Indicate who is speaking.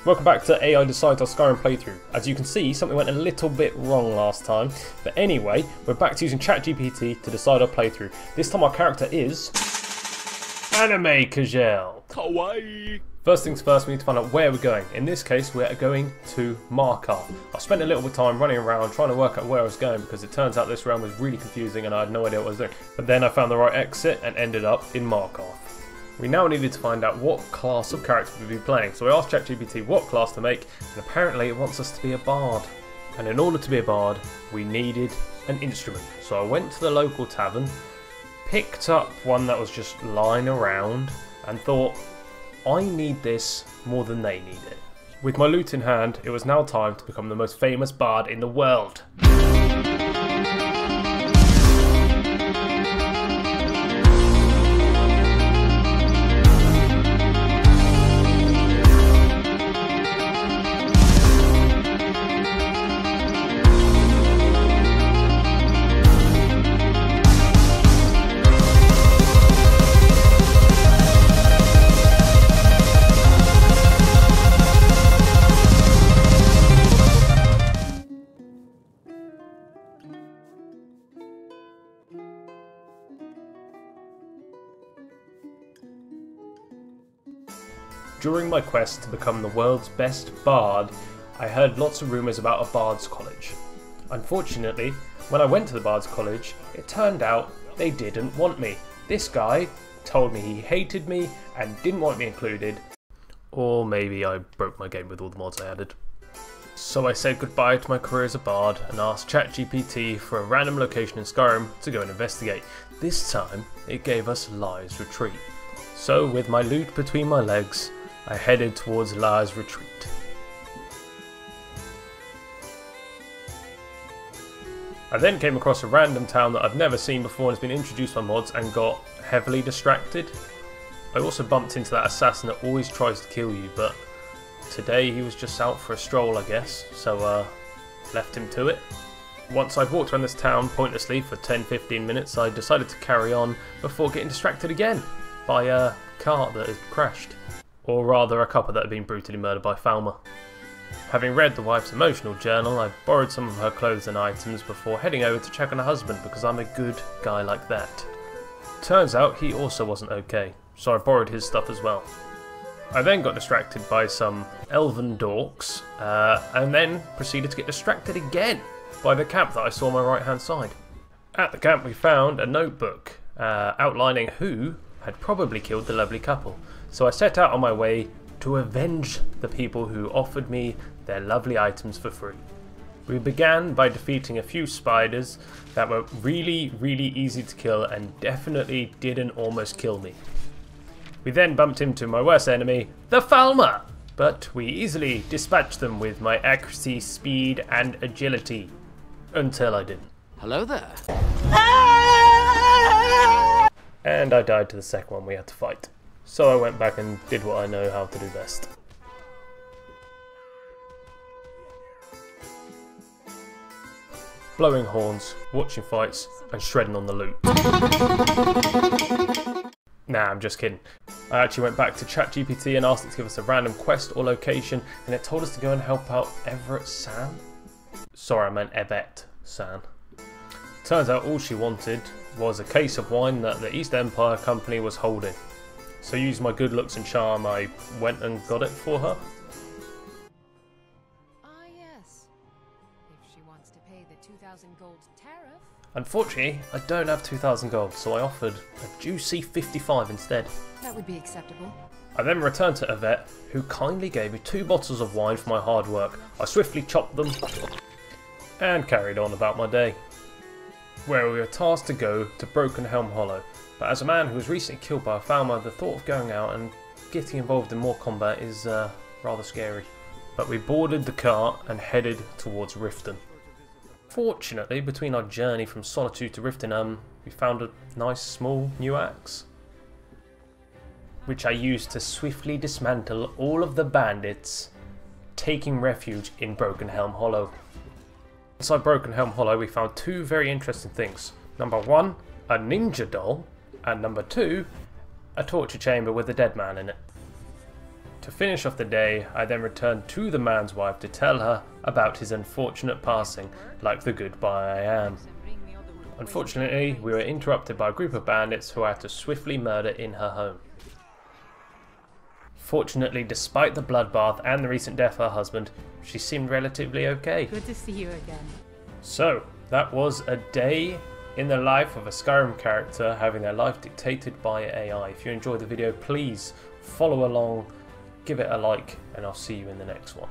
Speaker 1: Welcome back to AI Decides Our Skyrim playthrough. As you can see, something went a little bit wrong last time, but anyway, we're back to using ChatGPT to decide our playthrough. This time our character is Anime Kajel.
Speaker 2: Kawaii.
Speaker 1: First things first, we need to find out where we're going. In this case, we're going to Markarth. I spent a little bit of time running around trying to work out where I was going because it turns out this realm was really confusing and I had no idea what I was doing. But then I found the right exit and ended up in Markarth. We now needed to find out what class of character we'd be playing, so I asked ChatGPT what class to make, and apparently it wants us to be a bard. And in order to be a bard, we needed an instrument. So I went to the local tavern, picked up one that was just lying around, and thought, I need this more than they need it. With my lute in hand, it was now time to become the most famous bard in the world. During my quest to become the world's best bard, I heard lots of rumours about a bard's college. Unfortunately, when I went to the bard's college, it turned out they didn't want me. This guy told me he hated me and didn't want me included. Or maybe I broke my game with all the mods I added. So I said goodbye to my career as a bard and asked ChatGPT for a random location in Skyrim to go and investigate. This time, it gave us Lai's Retreat. So with my lute between my legs, I headed towards Lai's Retreat. I then came across a random town that I've never seen before and has been introduced by mods and got heavily distracted. I also bumped into that assassin that always tries to kill you, but today he was just out for a stroll, I guess, so left him to it. Once I'd walked around this town pointlessly for 10-15 minutes, I decided to carry on before getting distracted again by a cart that had crashed. Or rather, a couple that had been brutally murdered by Falmer. Having read the wife's emotional journal, I borrowed some of her clothes and items before heading over to check on her husband because I'm a good guy like that. Turns out he also wasn't okay, so I borrowed his stuff as well. I then got distracted by some elven dorks, and then proceeded to get distracted again by the camp that I saw on my right hand side. At the camp we found a notebook outlining who had probably killed the lovely couple. So I set out on my way to avenge the people who offered me their lovely items for free. We began by defeating a few spiders that were really easy to kill and definitely didn't almost kill me. We then bumped into my worst enemy, the Falmer, but we easily dispatched them with my accuracy, speed and agility. Until I didn't.
Speaker 2: Hello there.
Speaker 1: And I died to the second one we had to fight. So I went back and did what I know how to do best. Blowing horns, watching fights, and shredding on the loot. Nah, I'm just kidding. I actually went back to ChatGPT and asked it to give us a random quest or location, and it told us to go and help out Everett San. Sorry, I meant Evet San. Turns out all she wanted was a case of wine that the East Empire Company was holding. So using my good looks and charm, I went and got it for her.
Speaker 3: Ah yes, if she wants to pay the 2,000 gold tariff.
Speaker 1: Unfortunately, I don't have 2,000 gold, so I offered a juicy 55 instead.
Speaker 3: That would be acceptable.
Speaker 1: I then returned to Yvette, who kindly gave me 2 bottles of wine for my hard work. I swiftly chopped them and carried on about my day, where we were tasked to go to Broken Helm Hollow. But as a man who was recently killed by a Falmer, the thought of going out and getting involved in more combat is rather scary. But we boarded the cart and headed towards Riften. Fortunately, between our journey from Solitude to Riften, we found a nice small new axe, which I used to swiftly dismantle all of the bandits taking refuge in Broken Helm Hollow. Inside Broken Helm Hollow we found 2 very interesting things. Number 1, a ninja doll, and number 2, a torture chamber with a dead man in it. To finish off the day, I then returned to the man's wife to tell her about his unfortunate passing, like the good boy I am. Unfortunately, we were interrupted by a group of bandits who I had to swiftly murder in her home. Fortunately, despite the bloodbath and the recent death of her husband, she seemed relatively okay.
Speaker 3: Good to see you again.
Speaker 1: So, that was a day in the life of a Skyrim character having their life dictated by AI. If you enjoyed the video, please follow along, give it a like, and I'll see you in the next one.